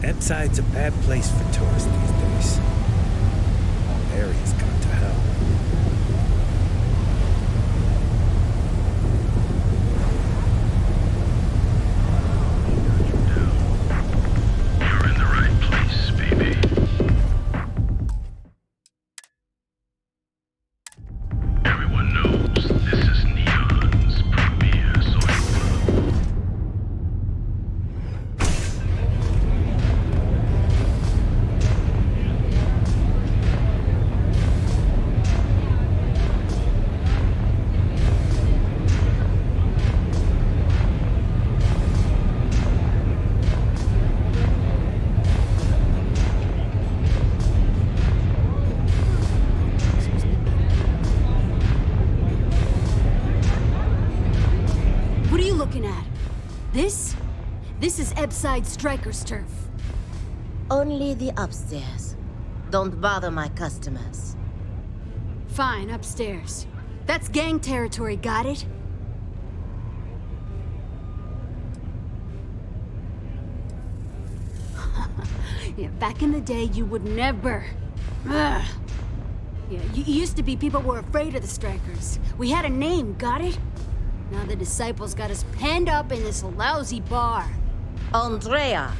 Ebbside's a bad place for tourists these days. All area's gone to hell. You're in the right place, baby. Everyone knows this is Neon's premier social club. What are you looking at? This? This is Ebbside Striker's turf. Only the upstairs. Don't bother my customers. Fine, upstairs. That's gang territory, got it? Yeah, back in the day, you would never. Ugh. Yeah, you used to be people were afraid of the Strikers. We had a name, got it? Now the Disciples got us penned up in this lousy bar. Andrea!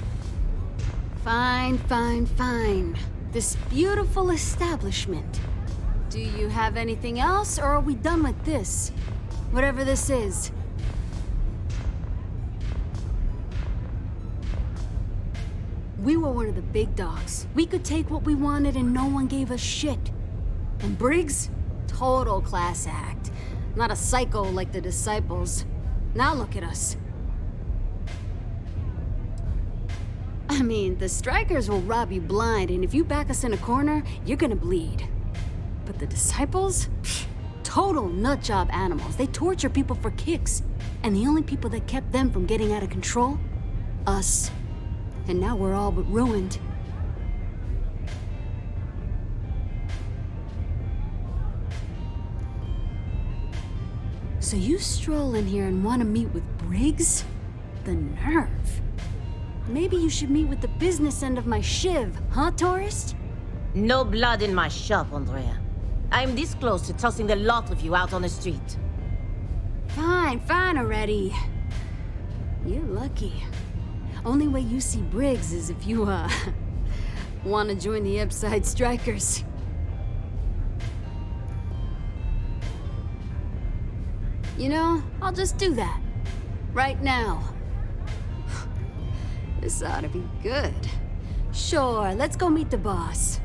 Fine, fine, fine. This beautiful establishment. Do you have anything else, or are we done with this? Whatever this is. We were one of the big dogs. We could take what we wanted and no one gave us shit. And Briggs? Total class act. Not a psycho like the Disciples. Now look at us. I mean, the Strikers will rob you blind, and if you back us in a corner, you're gonna bleed. But the Disciples? Pfft, total nutjob animals. They torture people for kicks. And the only people that kept them from getting out of control? Us. And now we're all but ruined. So you stroll in here and want to meet with Briggs? The nerve. Maybe you should meet with the business end of my shiv, huh, tourist? No blood in my shop, Andrea. I'm this close to tossing the lot of you out on the street. Fine, fine already. You're lucky. Only way you see Briggs is if you, want to join the Ebbside Strikers. You know, I'll just do that. Right now. This ought to be good. Sure, let's go meet the boss.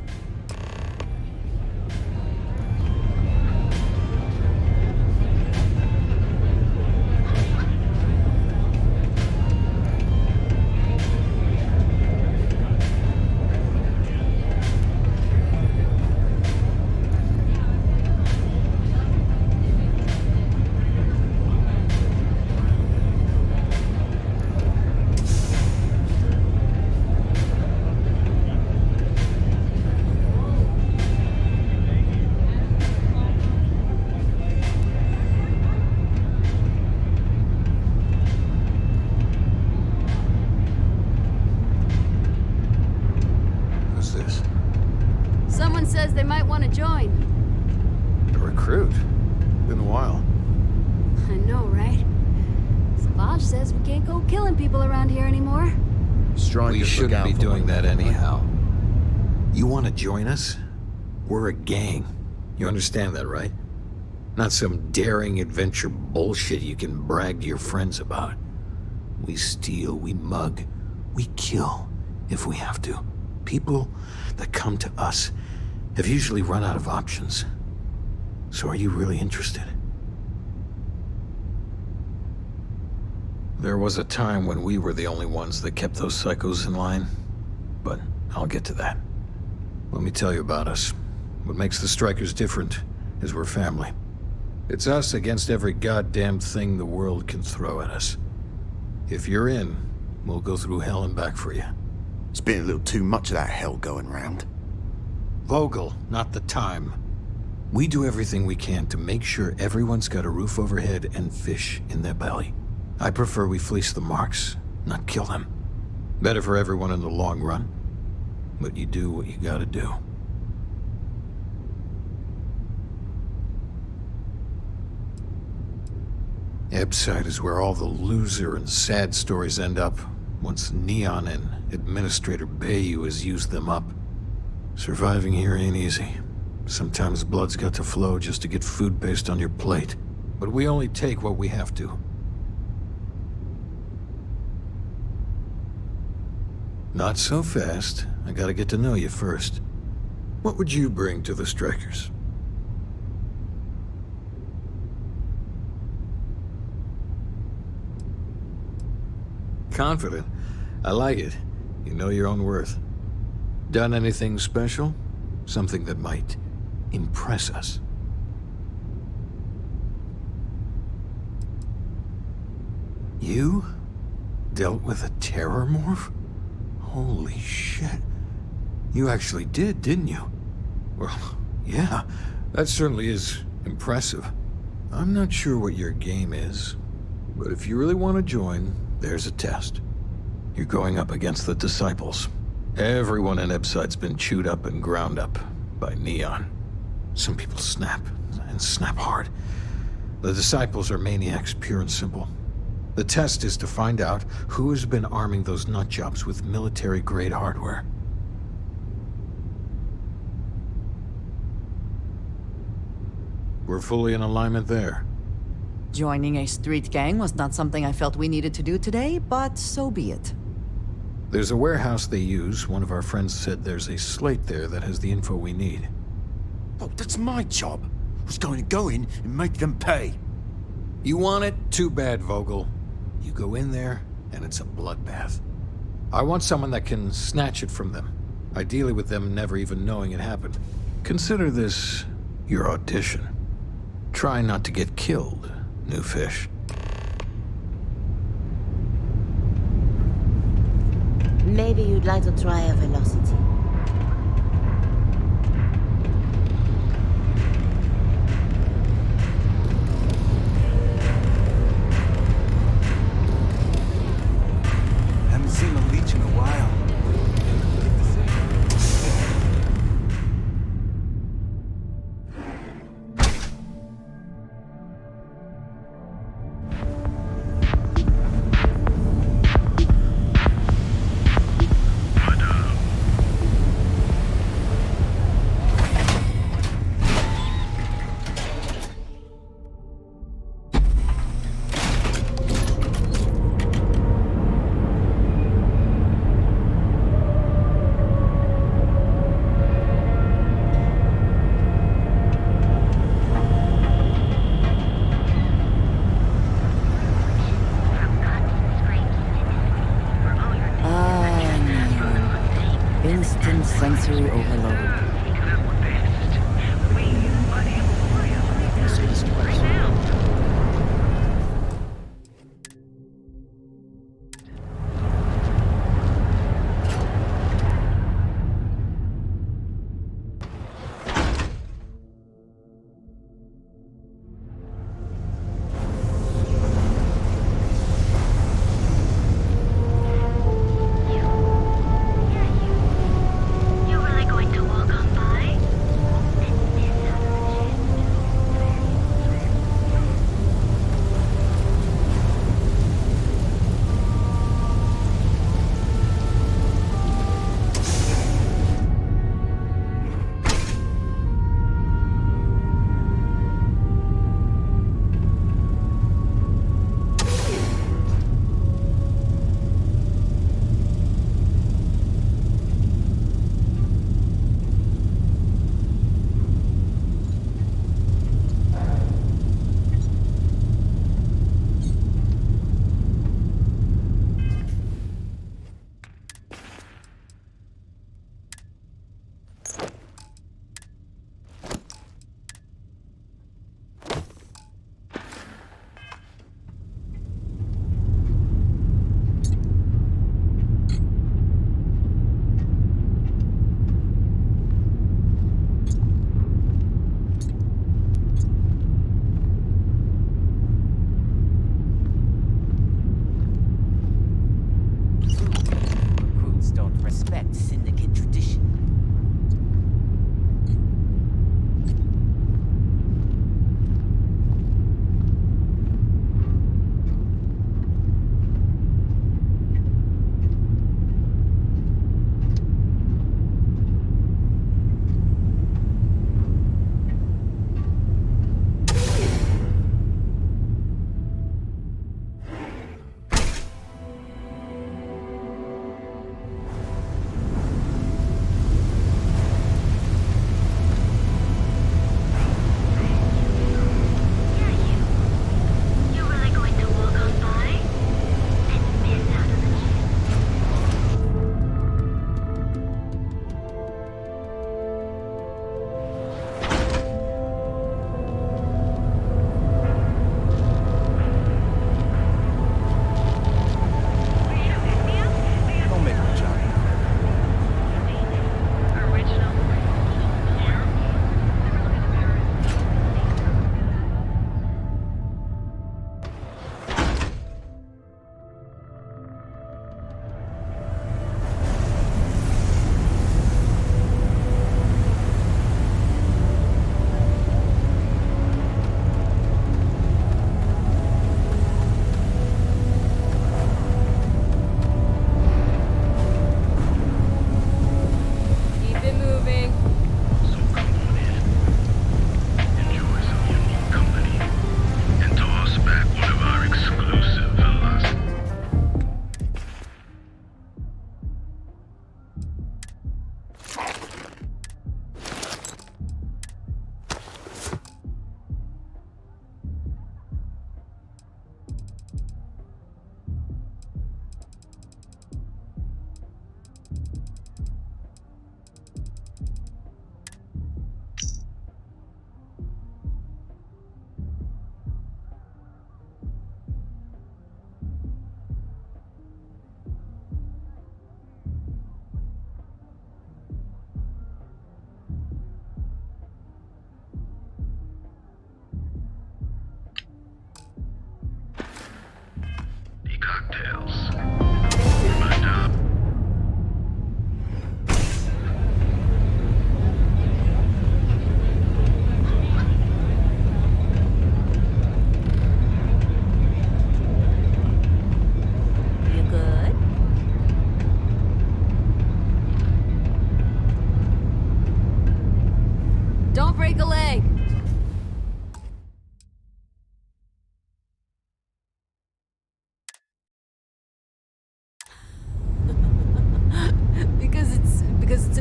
Someone says they might want to join. A recruit? Been a while. I know, right? Savage says we can't go killing people around here anymore. We shouldn't be doing that anyhow. You want to join us? We're a gang. You understand that, right? Not some daring adventure bullshit you can brag to your friends about. We steal, we mug, we kill if we have to. People that come to us have usually run out of options. So are you really interested? There was a time when we were the only ones that kept those psychos in line, but I'll get to that. Let me tell you about us. What makes the Strikers different is we're family. It's us against every goddamn thing the world can throw at us. If you're in, we'll go through hell and back for you. It's been a little too much of that hell going round. Vogel, not the time. We do everything we can to make sure everyone's got a roof overhead and fish in their belly. I prefer we fleece the marks, not kill them. Better for everyone in the long run. But you do what you gotta do. Ebside is where all the loser and sad stories end up, once Neon and Administrator Bayou has used them up. Surviving here ain't easy. Sometimes blood's got to flow just to get food based on your plate. But we only take what we have to. Not so fast. I gotta get to know you first. What would you bring to the Strikers? Confident. I like it. You know your own worth. Done anything special? Something that might impress us? You dealt with a terror morph? Holy shit. You actually did, didn't you? Well, yeah, that certainly is impressive. I'm not sure what your game is, but if you really want to join, there's a test. You're going up against the Disciples. Everyone in Ebside's been chewed up and ground up by Neon. Some people snap, and snap hard. The Disciples are maniacs, pure and simple. The test is to find out who has been arming those nutjobs with military-grade hardware. We're fully in alignment there. Joining a street gang was not something I felt we needed to do today, but so be it. There's a warehouse they use. One of our friends said there's a slate there that has the info we need. Oh, that's my job. I was going to go in and make them pay. You want it? Too bad, Vogel. You go in there, and it's a bloodbath. I want someone that can snatch it from them. Ideally with them never even knowing it happened. Consider this your audition. Try not to get killed, new fish. Maybe you'd like to try a velocity. Haven't seen a leech in a while. Instant sensory overload. You really going to walk on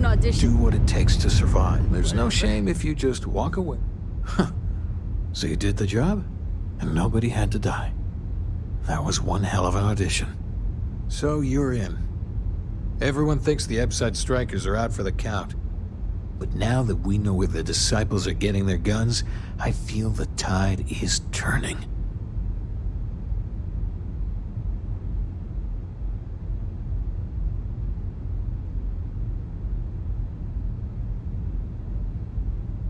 an audition. Do what it takes to survive. There's no shame if you just walk away. So you did the job, and nobody had to die. That was one hell of an audition. So you're in. Everyone thinks the Ebside Strikers are out for the count. But now that we know where the Disciples are getting their guns, I feel the tide is turning.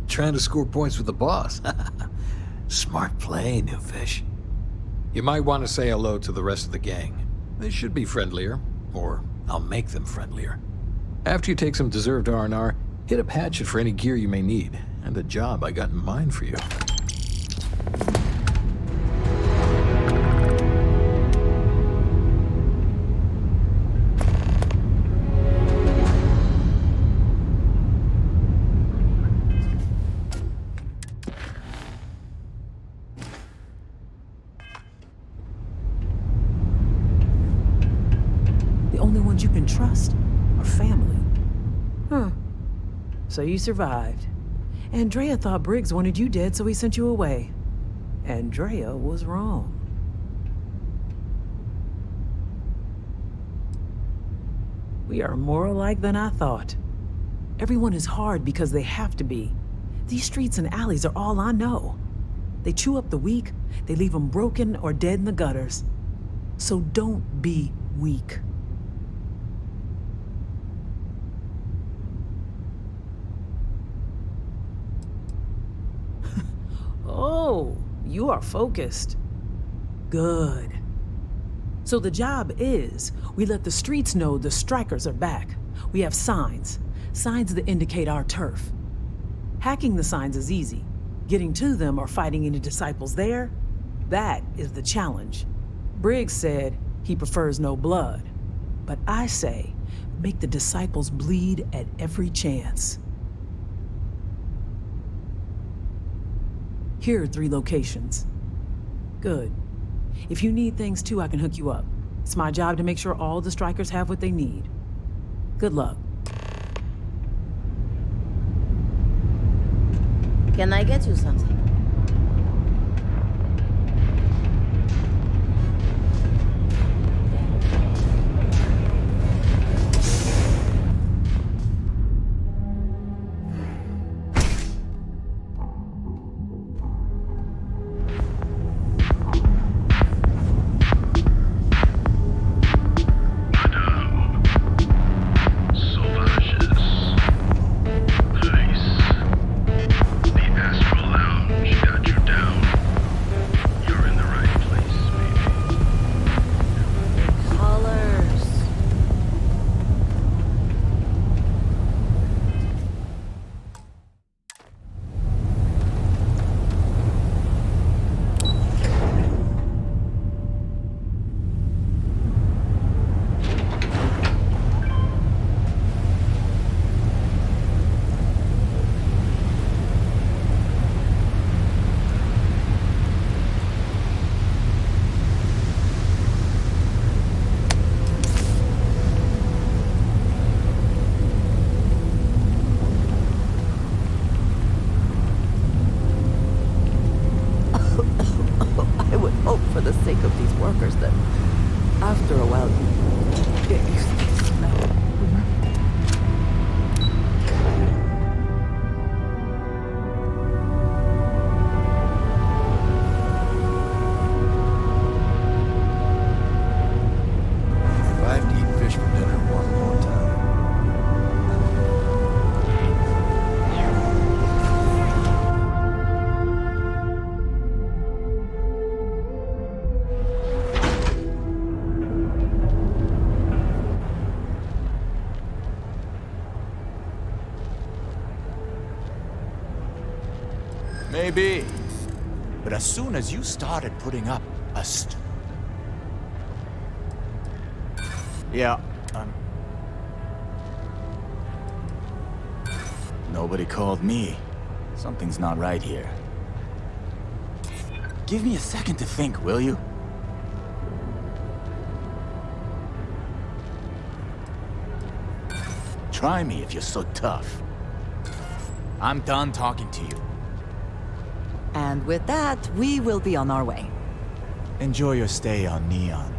Trying to score points with the boss. Smart play, new fish. You might want to say hello to the rest of the gang. They should be friendlier, or I'll make them friendlier. After you take some deserved R&R, hit up Hatchet for any gear you may need, and a job I got in mind for you. The only ones you can trust are family. Huh. So you survived. Andrea thought Briggs wanted you dead, so he sent you away. Andrea was wrong. We are more alike than I thought. Everyone is hard because they have to be. These streets and alleys are all I know. They chew up the weak, they leave them broken or dead in the gutters. So don't be weak. Oh, you are focused. Good. So the job is, we let the streets know the strikers are back. We have signs that indicate our turf. Hacking the signs is easy. Getting to them or fighting any disciples there, that is the challenge. Briggs said he prefers no blood. But I say, make the disciples bleed at every chance. Here are 3 locations. Good. If you need things too, I can hook you up. It's my job to make sure all the strikers have what they need. Good luck. Can I get you something? For the sake of these workers that, after a while, you get used to the smell. 5 to eat fish for dinner one more time. Maybe. But as soon as you started putting up a Nobody called me. Something's not right here. Give me a second to think, will you? Try me if you're so tough. I'm done talking to you. And with that, we will be on our way. Enjoy your stay on Neon.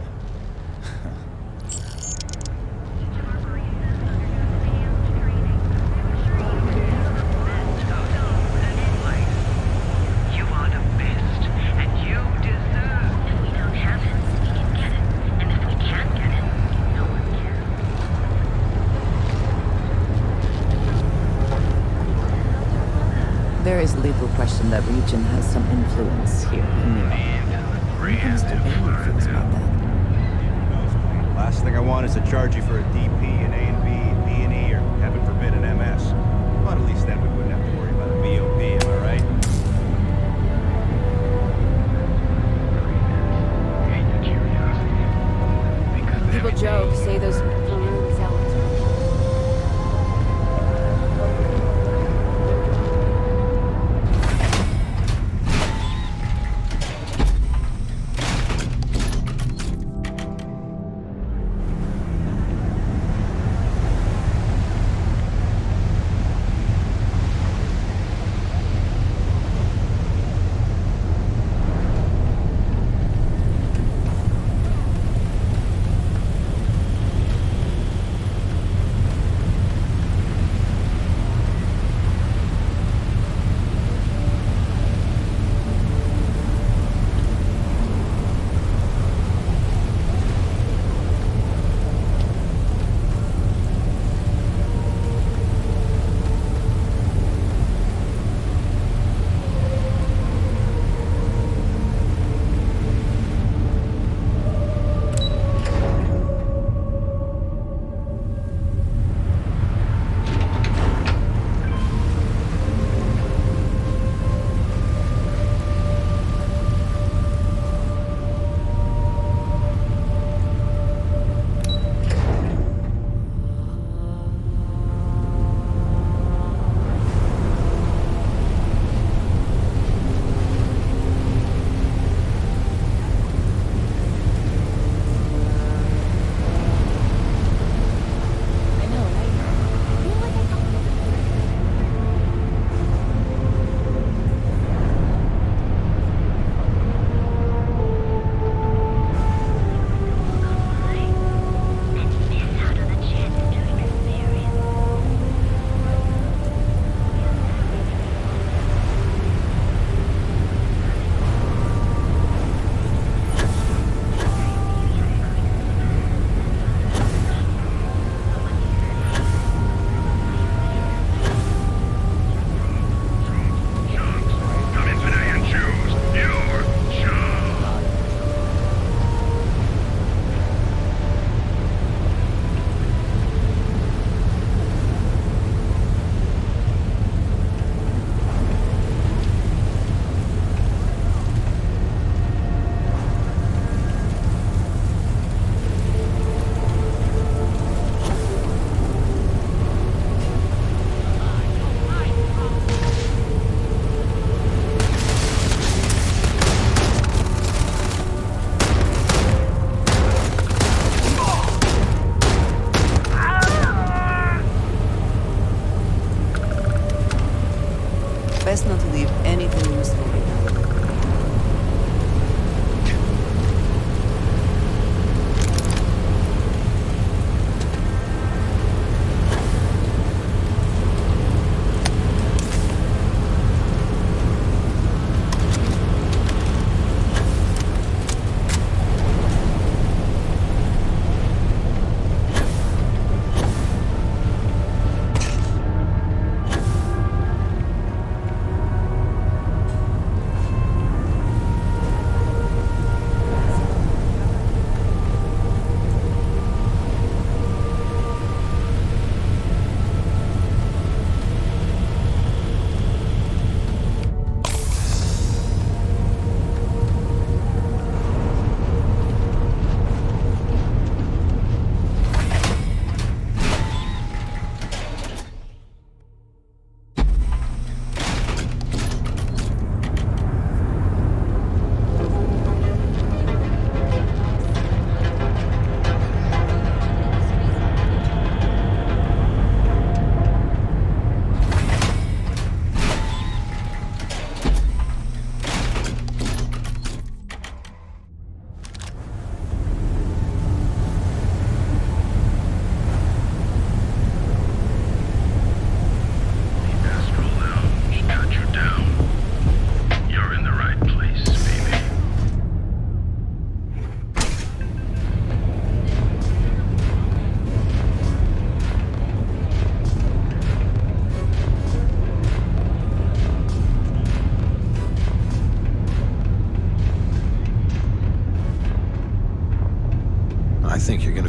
You are the best, and you deserve. If we don't have it, we can get it. And if we can't get it, no one can. There is little question that Region has some influence here in Neon. When it comes to any things about that. Last thing I want is to charge you for a DP, an A&B, B&E, or heaven forbid an MS. But at least then we wouldn't have to worry about a VOP, am I right? Hate the curiosity. Because People joke, say those balloon zealots.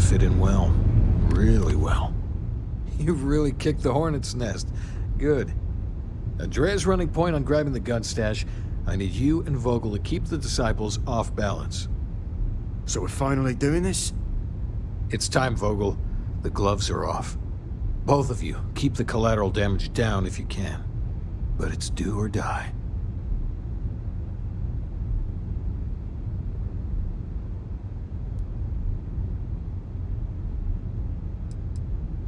fit in well. Really well. You've really kicked the hornet's nest. Good. Andrea's running point on grabbing the gun stash. I need you and Vogel to keep the disciples off balance. So we're finally doing this? It's time, Vogel. The gloves are off. Both of you, keep the collateral damage down if you can. But it's do or die.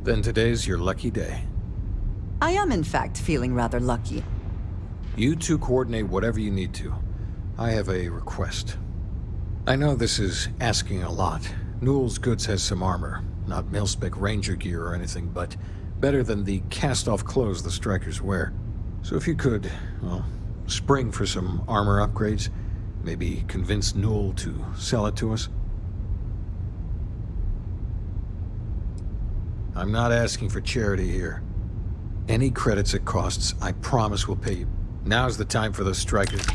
Then today's your lucky day. I am, in fact, feeling rather lucky. You two coordinate whatever you need to. I have a request. I know this is asking a lot. Newell's Goods has some armor. Not mil-spec ranger gear or anything, but better than the cast-off clothes the strikers wear. So if you could, well, spring for some armor upgrades, maybe convince Newell to sell it to us. I'm not asking for charity here. Any credits it costs, I promise we'll pay you. Now's the time for those strikers.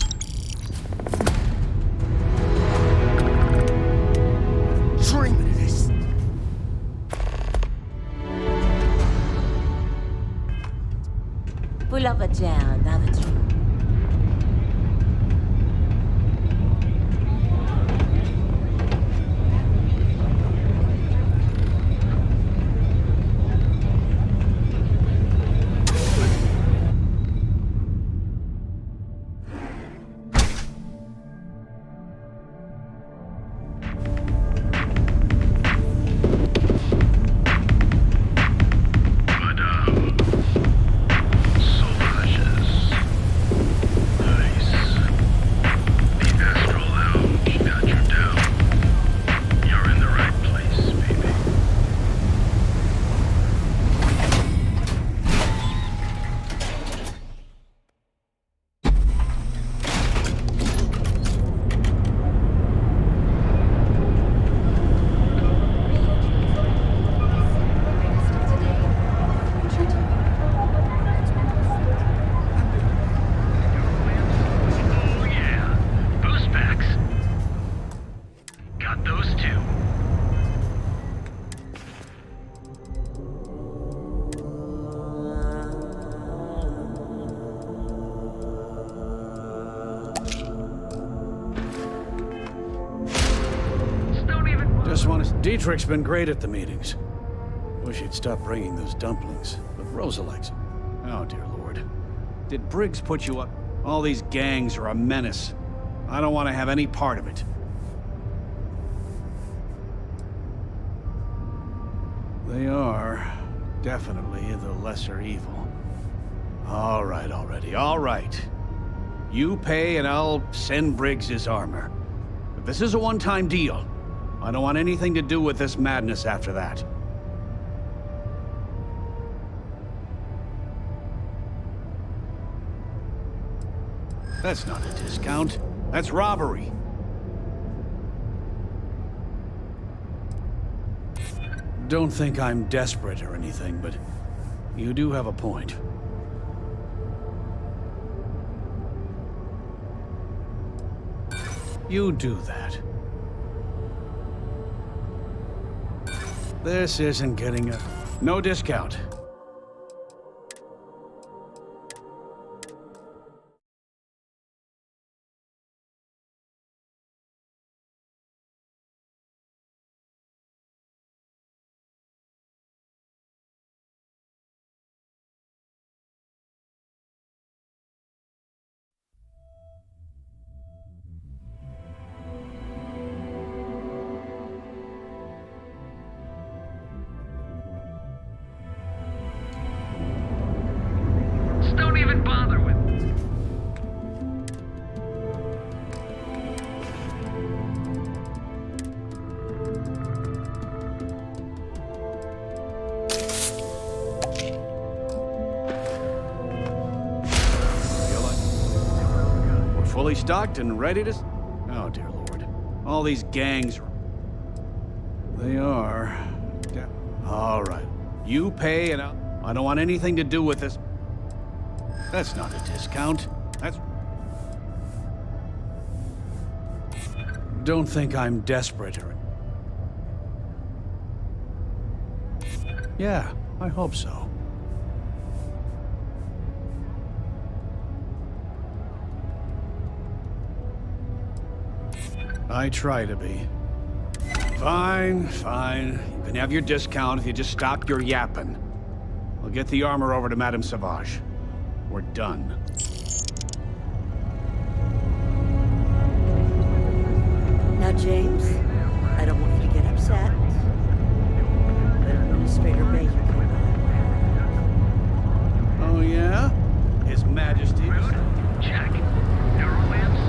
Dreaming of this. Pull up a chair and have a drink. Dietrich's been great at the meetings. Wish he'd stop bringing those dumplings, but Rosa likes them. Oh, dear Lord. Did Briggs put you up? All these gangs are a menace. I don't want to have any part of it. They are definitely the lesser evil. All right already, all right. You pay and I'll send Briggs his armor. But this is a one-time deal. I don't want anything to do with this madness after that. That's not a discount. That's robbery. Don't think I'm desperate or anything, but you do have a point. You do that. This isn't getting a... no discount. Don't even bother with We're fully stocked and ready to... oh, dear Lord. All these gangs... they are... all right. You pay and I don't want anything to do with this. That's not a discount. That's... don't think I'm desperate or... Yeah, I hope so. I try to be. Fine, fine. You can have your discount if you just stop your yapping. I'll get the armor over to Madame Sauvage. We're done. Now, James, I don't want you to get upset, but Administrator Baker came by. Oh, yeah? His Majesty's? Check. Neurolamps?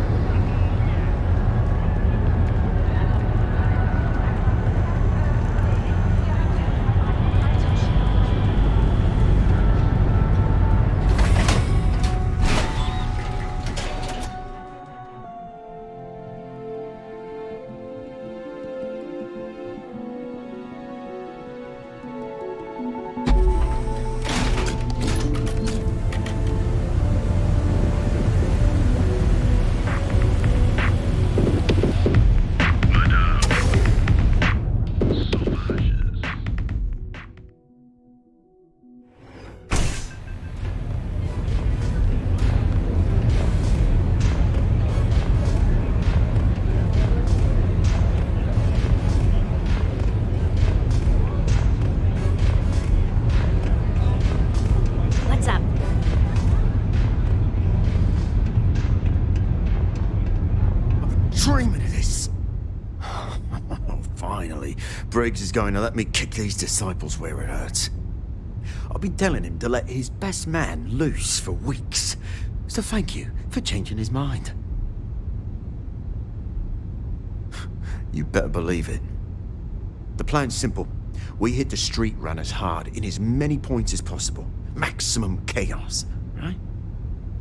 What's up? Dreaming of this. Oh, finally, Briggs is going to let me kick these disciples where it hurts. I've been telling him to let his best man loose for weeks. So thank you for changing his mind. You better believe it. The plan's simple. We hit the street runners hard in as many points as possible. Maximum chaos, right?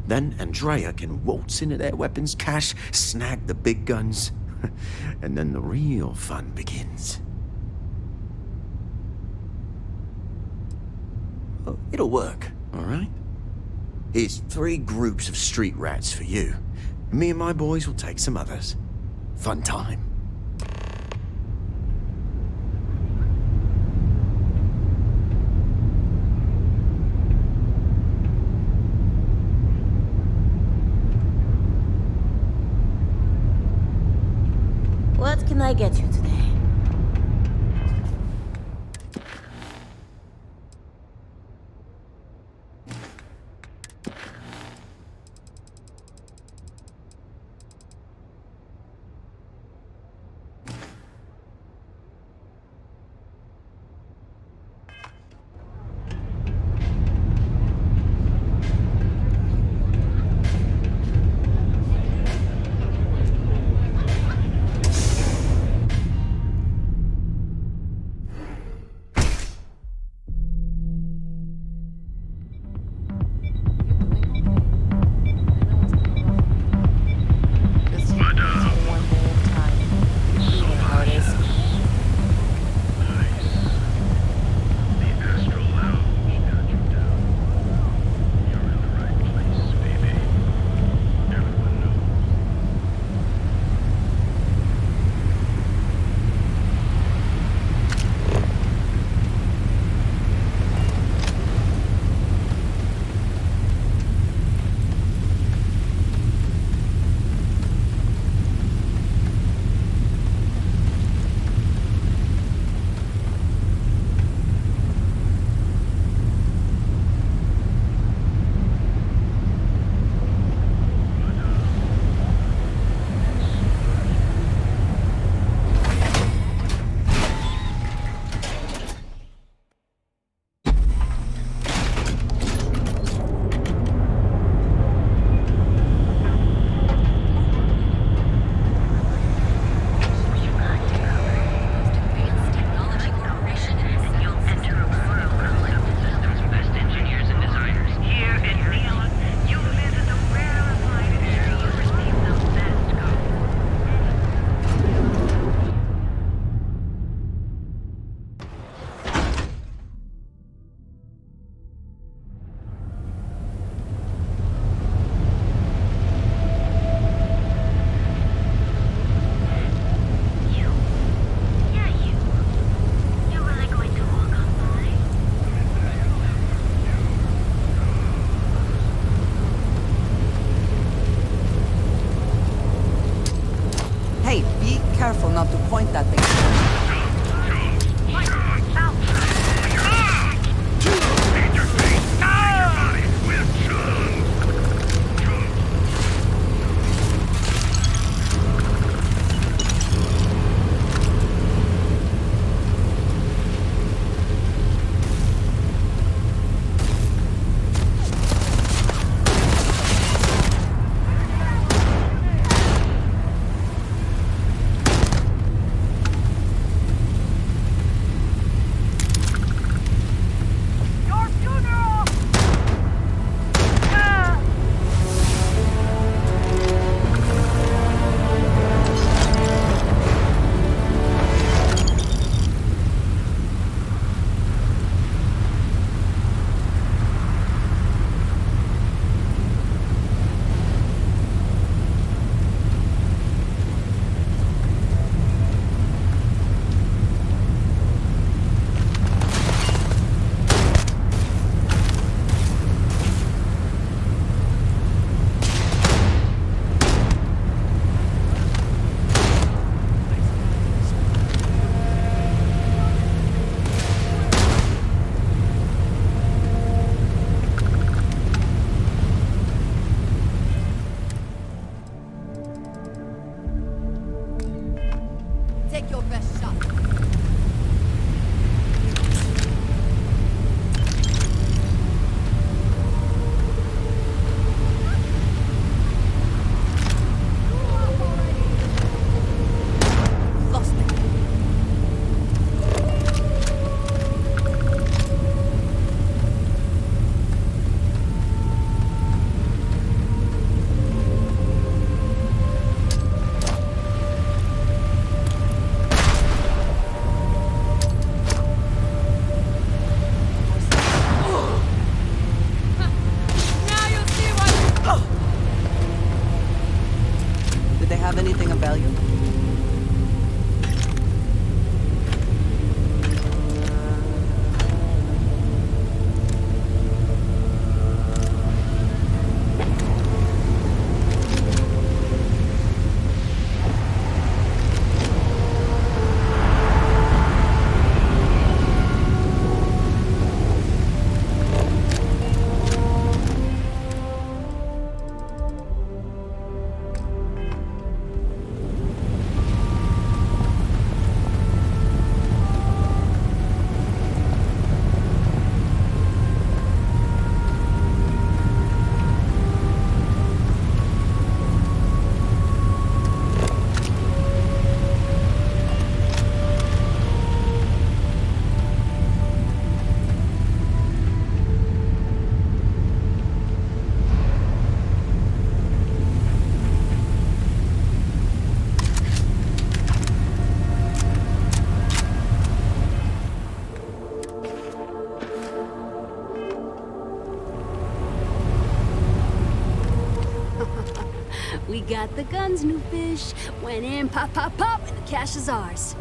Then Andrea can waltz into their weapons cache, snag the big guns, and then the real fun begins. Oh, it'll work, all right? Here's 3 groups of street rats for you. Me and my boys will take some others. Fun time. What can I get you today? got the guns, new fish. Went in, pop, pop, pop, and the cash is ours.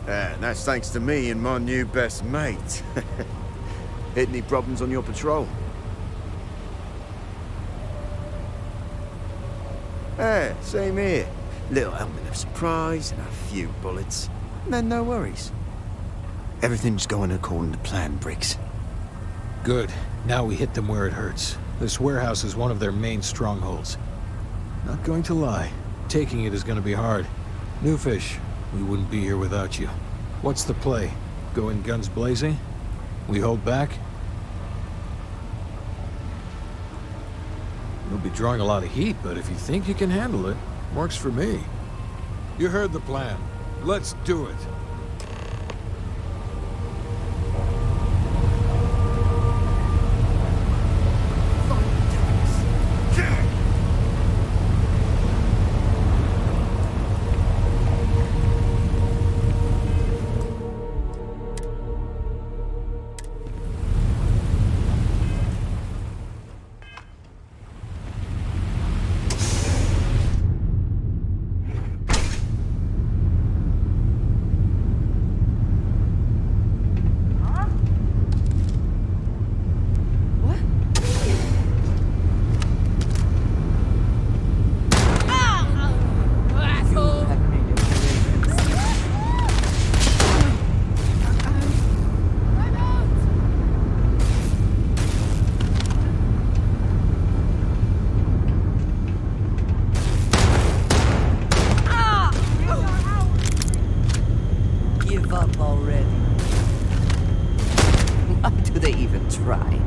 And that's thanks to me and my new best mate. Hit any problems on your patrol? Same here. Little element of surprise and a few bullets. And then no worries. Everything's going according to plan, Briggs. Good. Now we hit them where it hurts. This warehouse is one of their main strongholds. Not going to lie. Taking it is going to be hard. New fish, we wouldn't be here without you. What's the play? Go in guns blazing? We hold back? You'll be drawing a lot of heat, but if you think you can handle it, works for me. You heard the plan. Let's do it. Give up already. Why do they even try?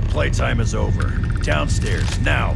Playtime is over. Downstairs, now!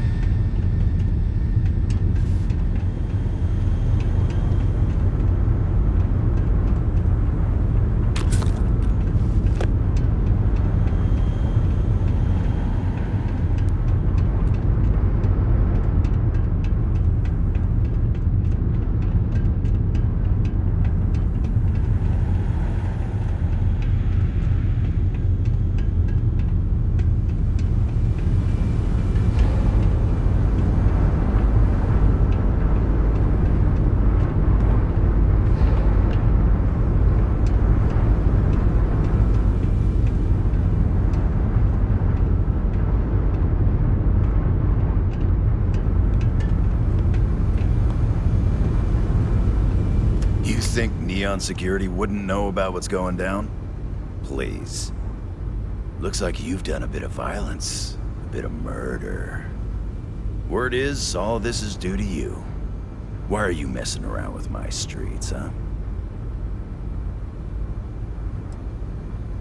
Think Neon Security wouldn't know about what's going down? Please. Looks like you've done a bit of violence, a bit of murder. Word is, all this is due to you. Why are you messing around with my streets, huh?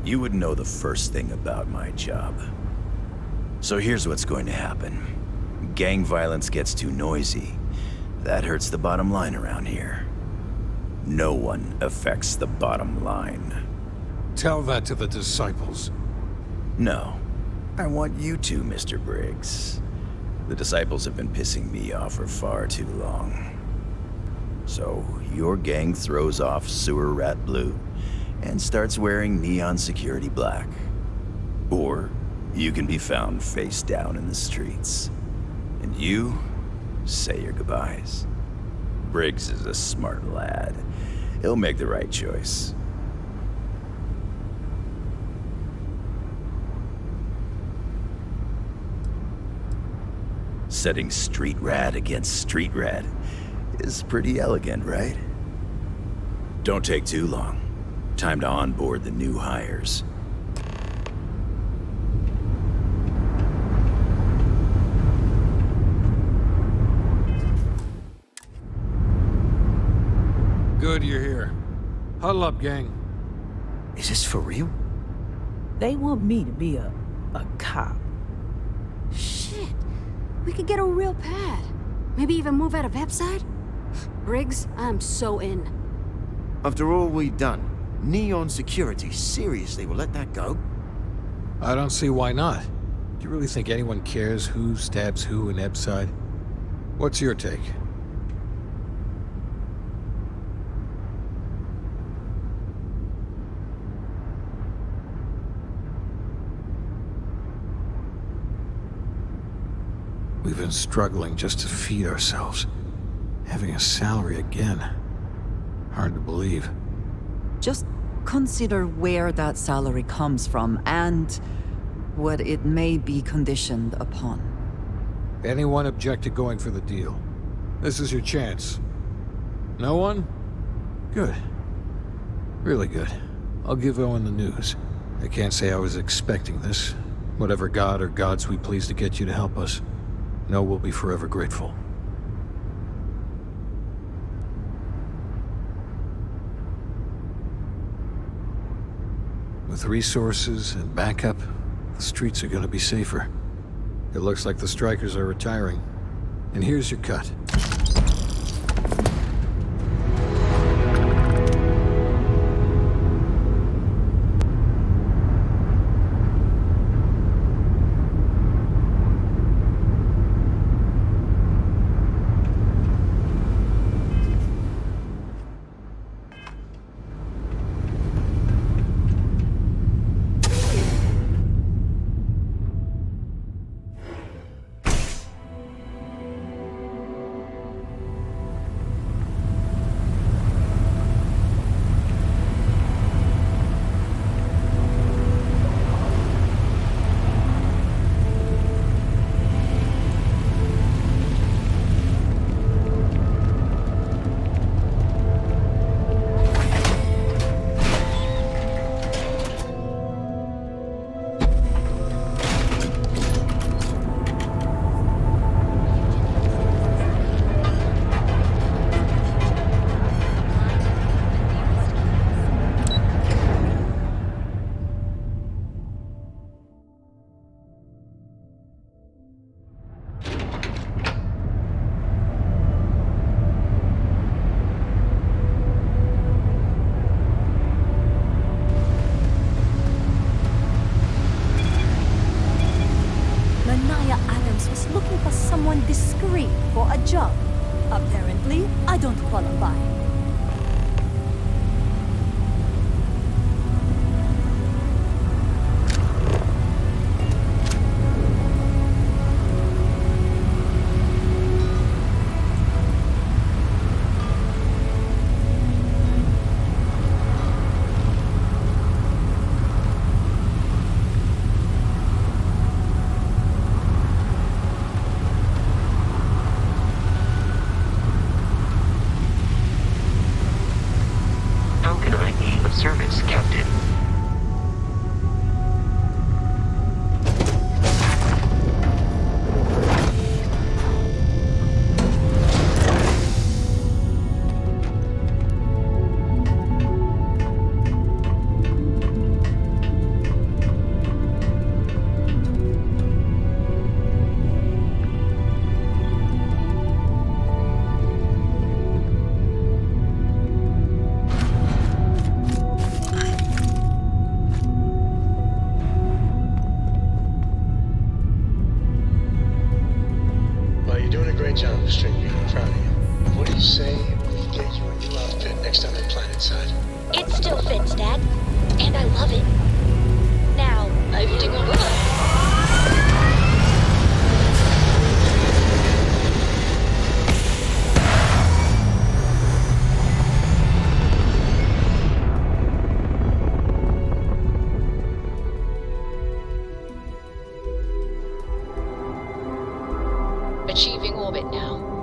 You would know the first thing about my job. So here's what's going to happen. Gang violence gets too noisy. That hurts the bottom line around here. No one affects the bottom line. Tell that to the disciples. No. I want you to, Mr. Briggs. The disciples have been pissing me off for far too long. So, your gang throws off Sewer Rat Blue and starts wearing Neon Security Black. Or, you can be found face down in the streets. And you say your goodbyes. Briggs is a smart lad. He'll make the right choice. Setting street rat against street rat is pretty elegant, right? Don't take too long. Time to onboard the new hires. Good you're here. Huddle up, gang. Is this for real? They want me to be a cop. Shit. We could get a real pad. Maybe even move out of Epside? Briggs, I'm so in. After all we've done, Neon security seriously will let that go? I don't see why not. Do you really think anyone cares who stabs who in Ebbside? What's your take? We've been struggling just to feed ourselves. Having a salary again. Hard to believe. Just consider where that salary comes from and what it may be conditioned upon. Anyone object to going for the deal? This is your chance. No one? Good. Really good. I'll give Owen the news. I can't say I was expecting this. Whatever god or gods we please to get you to help us. No, we'll be forever grateful. With resources and backup, the streets are gonna be safer. It looks like the strikers are retiring. And here's your cut. Discreet for a job. Apparently, I don't qualify. Service, Captain. Great job, Stringy. I'm proud of you. What do you say we get you a new outfit next time the planetside? It still fits, Dad. And I love it. Now, lifting a Achieving orbit now.